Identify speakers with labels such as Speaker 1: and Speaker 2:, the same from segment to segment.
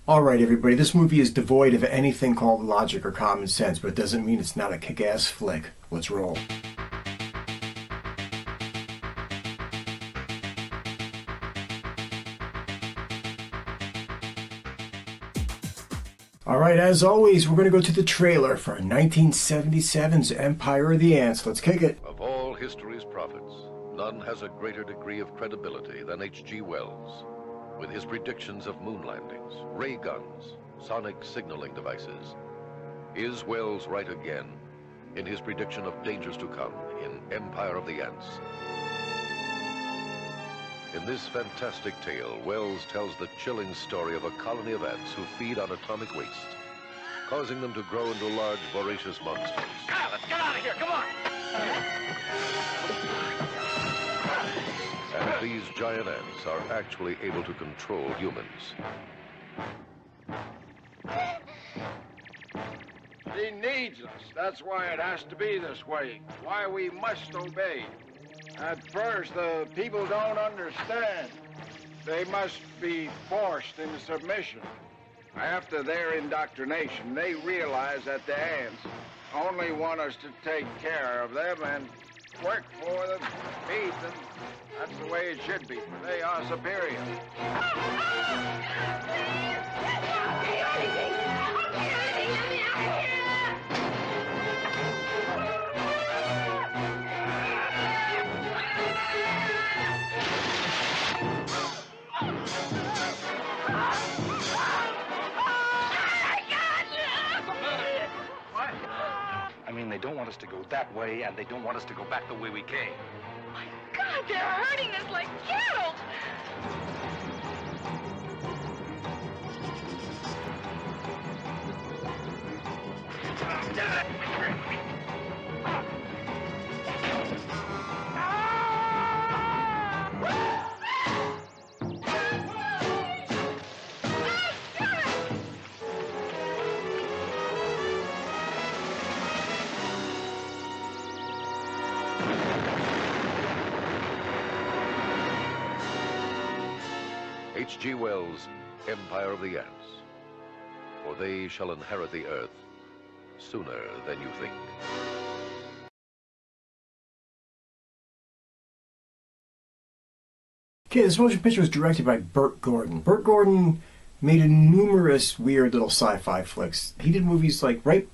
Speaker 1: Alright everybody, this movie is devoid of anything called logic or common sense, but it doesn't mean it's not a kick-ass flick. Let's roll. Alright, as always, we're going to go to the trailer for 1977's Empire of the Ants. Let's kick it.
Speaker 2: Of all history's prophets, none has a greater degree of credibility than H.G. Wells. With his predictions of moon landings, ray guns, sonic signaling devices. Is Wells right again in his prediction of dangers to come in Empire of the Ants? In this fantastic tale, Wells tells the chilling story of a colony of ants who feed on atomic waste, causing them to grow into large, voracious monsters.
Speaker 3: Ah, let's get out of here, come on!
Speaker 2: And these giant ants are actually able to control humans.
Speaker 4: He needs us. That's why it has to be this way. Why we must obey. At first, the people don't understand. They must be forced into submission. After their indoctrination, they realize that the ants only want us to take care of them and work for them, feed them. That's the way it should be, for they are superior.
Speaker 3: I mean, they don't want us to go that way, and they don't want us to go back the way we came.
Speaker 5: My God, they're hurting us like cattle!
Speaker 2: H.G. Wells' Empire of the Ants. For they shall inherit the earth sooner than you think.
Speaker 1: Okay, this motion picture was directed by Bert Gordon. Bert Gordon made numerous weird little sci-fi flicks. He did movies like, right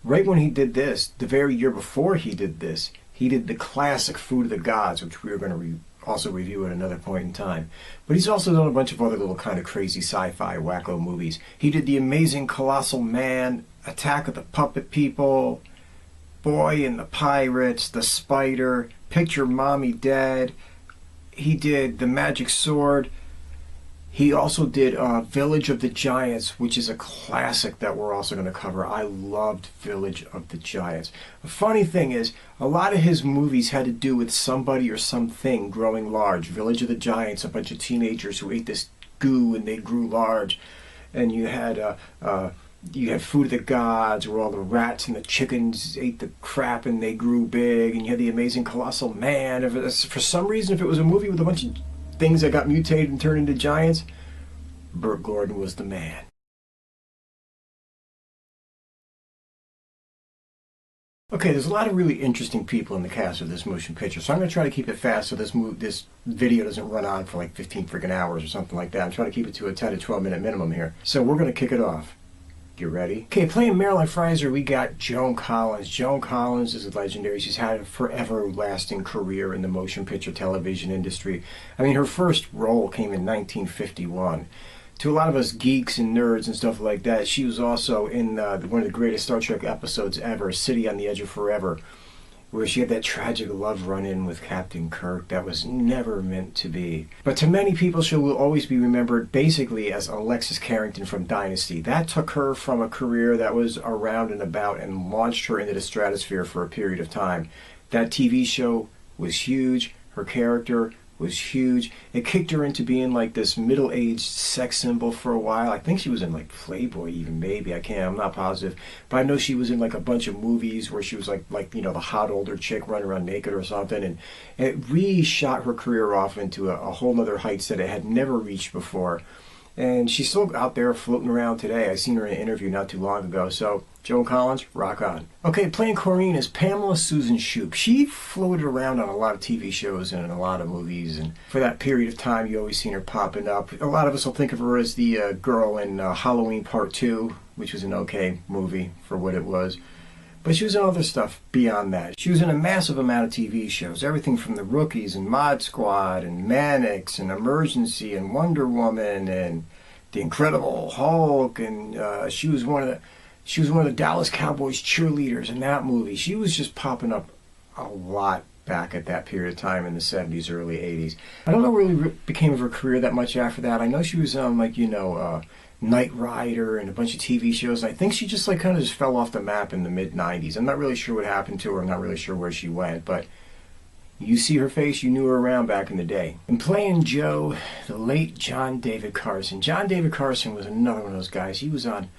Speaker 1: when he did this, the very year before he did this, he did the classic Food of the Gods, which we are going to also review at another point in time. But he's also done a bunch of other little kind of crazy sci-fi wacko movies. He did The Amazing Colossal Man, Attack of the Puppet People, Boy and the Pirates, The Spider, Picture Mommy Dead. He did The Magic Sword. He also did Village of the Giants, which is a classic that we're also going to cover. I loved Village of the Giants. The funny thing is, a lot of his movies had to do with somebody or something growing large. Village of the Giants, a bunch of teenagers who ate this goo and they grew large. And you had Food of the Gods, where all the rats and the chickens ate the crap and they grew big. And you had The Amazing Colossal Man. For some reason, if it was a movie with a bunch of things that got mutated and turned into giants, Bert Gordon was the man. Okay, there's a lot of really interesting people in the cast of this motion picture, so I'm going to try to keep it fast so this video doesn't run on for like 15 freaking hours or something like that. I'm trying to keep it to a 10 to 12 minute minimum here. So we're going to kick it off. You ready? Okay, playing Marilyn Fryser, we got Joan Collins. Joan Collins is legendary. She's had a forever lasting career in the motion picture television industry. I mean, her first role came in 1951. To a lot of us geeks and nerds and stuff like that, she was also in one of the greatest Star Trek episodes ever, City on the Edge of Forever, where she had that tragic love run-in with Captain Kirk that was never meant to be. But to many people, she will always be remembered basically as Alexis Carrington from Dynasty. That took her from a career that was around and about and launched her into the stratosphere for a period of time. That TV show was huge. Her character was huge. It kicked her into being like this middle-aged sex symbol for a while. I think she was in like Playboy even, maybe. I'm not positive. But I know she was in like a bunch of movies where she was like you know, the hot older chick running around naked or something. And it really shot her career off into a whole other heights that it had never reached before. And she's still out there floating around today. I seen her in an interview not too long ago. So, Joan Collins, rock on. Okay, playing Coreen is Pamela Susan Shoop. She floated around on a lot of TV shows and in a lot of movies. And for that period of time, you always seen her popping up. A lot of us will think of her as the girl in Halloween Part 2, which was an okay movie for what it was. But she was in other stuff beyond that. She was in a massive amount of TV shows. Everything from The Rookies and Mod Squad and Mannix and Emergency and Wonder Woman and The Incredible Hulk. And she was one of the Dallas Cowboys cheerleaders in that movie. She was just popping up a lot back at that period of time in the 70s, early 80s. I don't know what really became of her career that much after that. I know she was on, Knight Rider and a bunch of TV shows. I think she just kind of just fell off the map in the mid-90s. I'm not really sure what happened to her. I'm not really sure where she went, but you see her face, you knew her around back in the day. And playing Joe, the late John David Carson. John David Carson was another one of those guys. He was on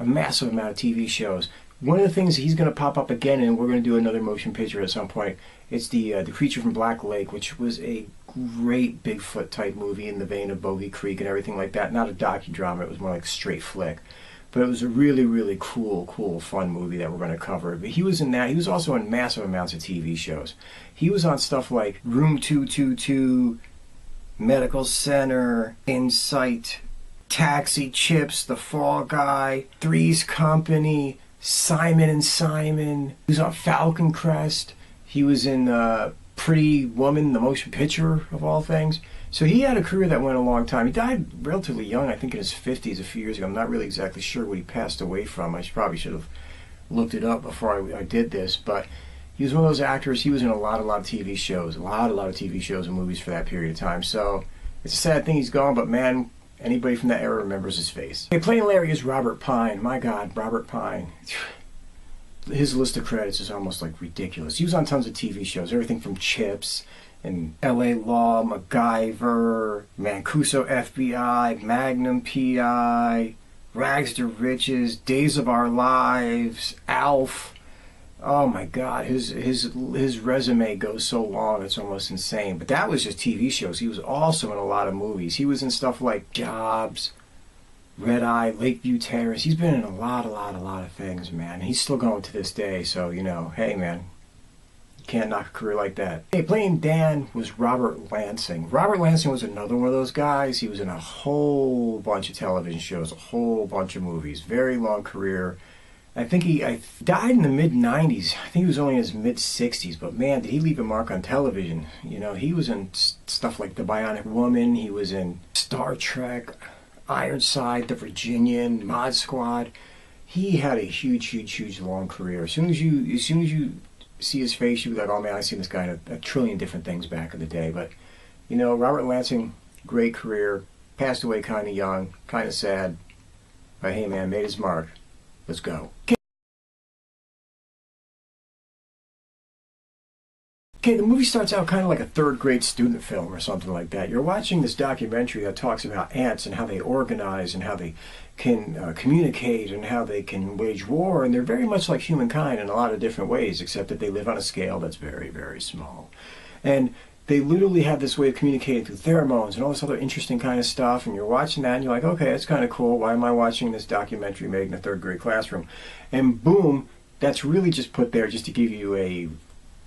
Speaker 1: a massive amount of TV shows. One of the things he's going to pop up again, and we're going to do another motion picture at some point, it's the Creature from Black Lake, which was a great Bigfoot type movie in the vein of Bogey Creek and everything like that. Not a docudrama, it was more like a straight flick. But it was a really, really cool, fun movie that we're going to cover. But he was in that. He was also in massive amounts of TV shows. He was on stuff like Room 222, Medical Center, Insight, Taxi, Chips, The Fall Guy, Three's Company, Simon and Simon. He was on Falcon Crest. He was in Pretty Woman, the motion picture of all things. So he had a career that went a long time. He died relatively young, I think in his 50s a few years ago. I'm not really exactly sure what he passed away from. I probably should have looked it up before I did this. But he was one of those actors. He was in a lot of TV shows. A lot of TV shows and movies for that period of time. So it's a sad thing he's gone, but man, anybody from that era remembers his face. Okay, playing Larry is Robert Pine. My God, Robert Pine. His list of credits is almost ridiculous. He was on tons of TV shows, everything from Chips and L.A. Law, MacGyver, Mancuso FBI, Magnum P.I., Rags to Riches, Days of Our Lives, Alf. Oh my God, his resume goes so long, it's almost insane. But that was just TV shows. He was also in a lot of movies. He was in stuff like Jobs, Red Eye, Lakeview Terrace. He's been in a lot of things, man. He's still going to this day, so, hey, man, you can't knock a career like that. Hey, playing Dan was Robert Lansing. Robert Lansing was another one of those guys. He was in a whole bunch of television shows, a whole bunch of movies. Very long career. I think he died in the mid-90s. I think he was only in his mid-60s, but man, did he leave a mark on television. He was in stuff like The Bionic Woman. He was in Star Trek, Ironside, The Virginian, Mod Squad. He had a huge long career. As soon as you see his face, you be like, oh man, I've seen this guy in a trillion different things back in the day. But Robert Lansing, great career, passed away kind of young, kind of sad. But hey man, made his mark. Let's go. Okay, the movie starts out kind of like a third-grade student film or something like that. You're watching this documentary that talks about ants and how they organize and how they can communicate and how they can wage war, and they're very much like humankind in a lot of different ways, except that they live on a scale that's very, very small. And they literally have this way of communicating through pheromones and all this other interesting kind of stuff, and you're watching that and you're like, okay, that's kind of cool. Why am I watching this documentary made in a third-grade classroom? And boom, that's really just put there just to give you a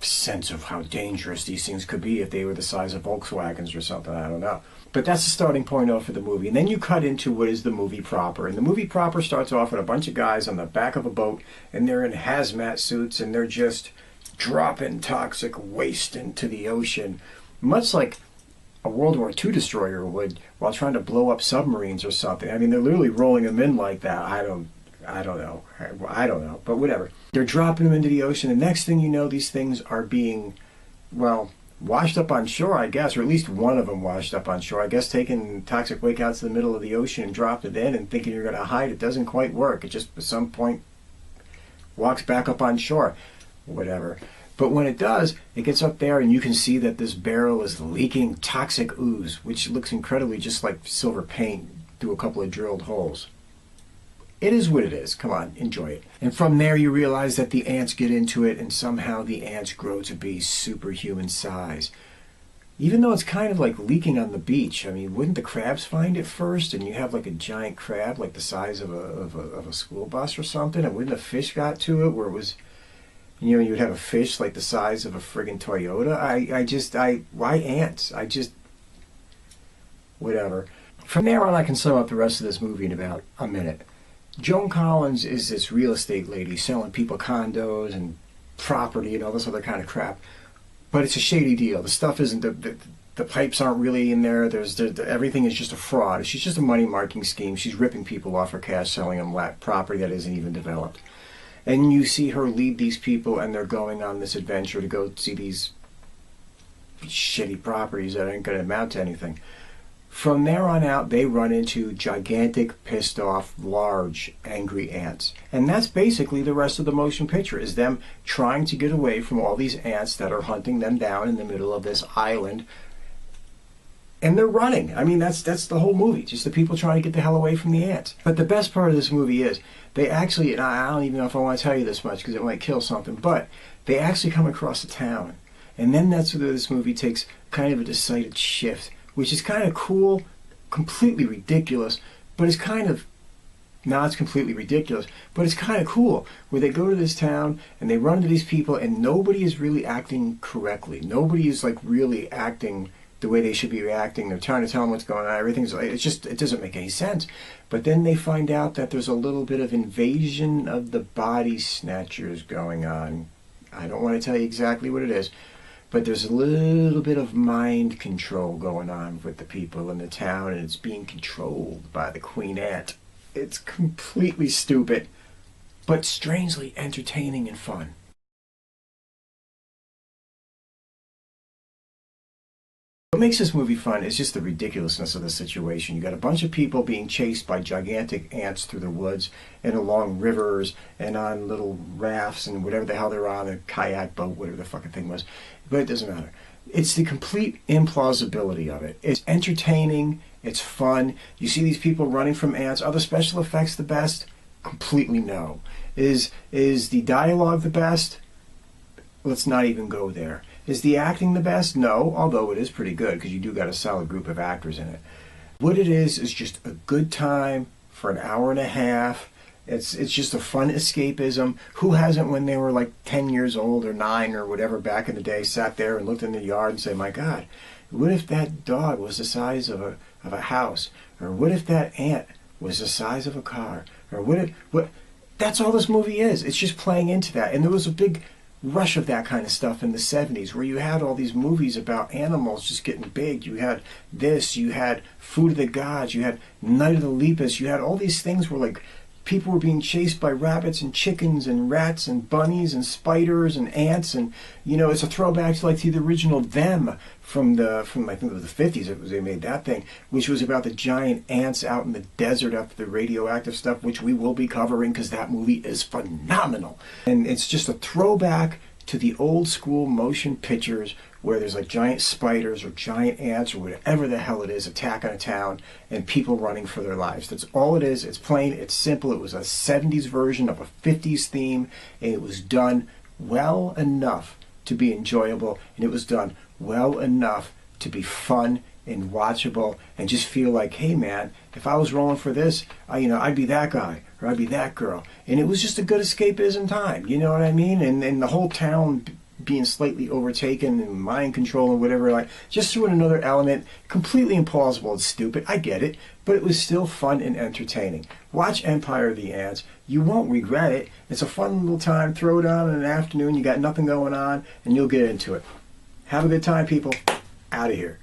Speaker 1: sense of how dangerous these things could be if they were the size of Volkswagens or something. I don't know. But that's the starting point for the movie. And then you cut into what is the movie proper. And the movie proper starts off with a bunch of guys on the back of a boat, and they're in hazmat suits, and they're just dropping toxic waste into the ocean, much like a World War II destroyer would while trying to blow up submarines or something. I mean, they're literally rolling them in like that. I don't know, but whatever. They're dropping them into the ocean, and next thing you know, these things are being, washed up on shore, I guess, or at least one of them washed up on shore. I guess taking toxic waste out to the middle of the ocean and dropped it in and thinking you're going to hide it doesn't quite work. It just, at some point, walks back up on shore. Whatever. But when it does, it gets up there and you can see that this barrel is leaking toxic ooze, which looks incredibly just like silver paint through a couple of drilled holes. It is what it is. Come on, enjoy it. And from there you realize that the ants get into it and somehow the ants grow to be superhuman size. even though it's kind of like leaking on the beach, I mean, wouldn't the crabs find it first? And you have like a giant crab, like the size of a school bus or something, and wouldn't a fish got to it where it was, you know, you'd have a fish like the size of a friggin' Toyota? Why ants? Whatever. From there on, I can sum up the rest of this movie in about a minute. Joan Collins is this real estate lady selling people condos and property and all this other kind of crap. But it's a shady deal. The stuff isn't, the pipes aren't really in there. Everything is just a fraud. She's just a money-marking scheme. She's ripping people off for cash, selling them property that isn't even developed. And you see her lead these people, and they're going on this adventure to go see these shitty properties that ain't going to amount to anything. From there on out, they run into gigantic, pissed off, large, angry ants. And that's basically the rest of the motion picture, is them trying to get away from all these ants that are hunting them down in the middle of this island. And they're running. I mean, that's the whole movie, just the people trying to get the hell away from the ants. But the best part of this movie is, they actually, and I don't even know if I want to tell you this much because it might kill something, but they actually come across a town. And then that's where this movie takes kind of a decided shift, which is kind of cool, completely ridiculous, but it's kind of, now it's completely ridiculous, but it's kind of cool, where they go to this town and they run into these people and nobody is really acting correctly. Nobody is like really acting the way they should be reacting. They're trying to tell them what's going on. Everything's like, it's just, it doesn't make any sense. But then they find out that there's a little bit of invasion of the body snatchers going on. I don't want to tell you exactly what it is, but there's a little bit of mind control going on with the people in the town, and it's being controlled by the Queen Ant. It's completely stupid, but strangely entertaining and fun. What makes this movie fun is just the ridiculousness of the situation. You got a bunch of people being chased by gigantic ants through the woods and along rivers and on little rafts and whatever the hell they're on, a kayak boat, whatever the fucking thing was. But it doesn't matter. It's the complete implausibility of it. It's entertaining. It's fun. You see these people running from ants. Are the special effects the best? Completely no. Is the dialogue the best? Let's not even go there. Is the acting the best? No, although it is pretty good because you do got a solid group of actors in it. What it is just a good time for an hour and a half. It's just a fun escapism. Who hasn't, when they were like 10 years old or 9 or whatever back in the day, sat there and looked in the yard and said, my God, what if that dog was the size of a house? Or what if that ant was the size of a car? Or what? That's all this movie is. It's just playing into that. And there was a big rush of that kind of stuff in the 70s, where you had all these movies about animals just getting big. You had this, you had Food of the Gods, you had Night of the Lepus, you had all these things where like people were being chased by rabbits and chickens and rats and bunnies and spiders and ants, and you know, it's a throwback to like the original Them from I think it was the 50s. They made that thing, which was about the giant ants out in the desert after the radioactive stuff, which we will be covering because that movie is phenomenal. And it's just a throwback to the old school motion pictures where there's like giant spiders or giant ants or whatever the hell it is attacking a town and people running for their lives. That's all it is. It's plain, it's simple. It was a 70s version of a 50s theme, and it was done well enough to be enjoyable, and it was done well enough to be fun and watchable and just feel like, hey man, if I was rolling for this, I'd be that guy or I'd be that girl. And it was just a good escapism time, you know what I mean? And the whole town being slightly overtaken and mind control and whatever, like, just threw in another element. Completely implausible and stupid, I get it, but it was still fun and entertaining. Watch Empire of the Ants. You won't regret it. It's a fun little time. Throw it on in an afternoon. You got nothing going on, and you'll get into it. Have a good time, people. Out of here.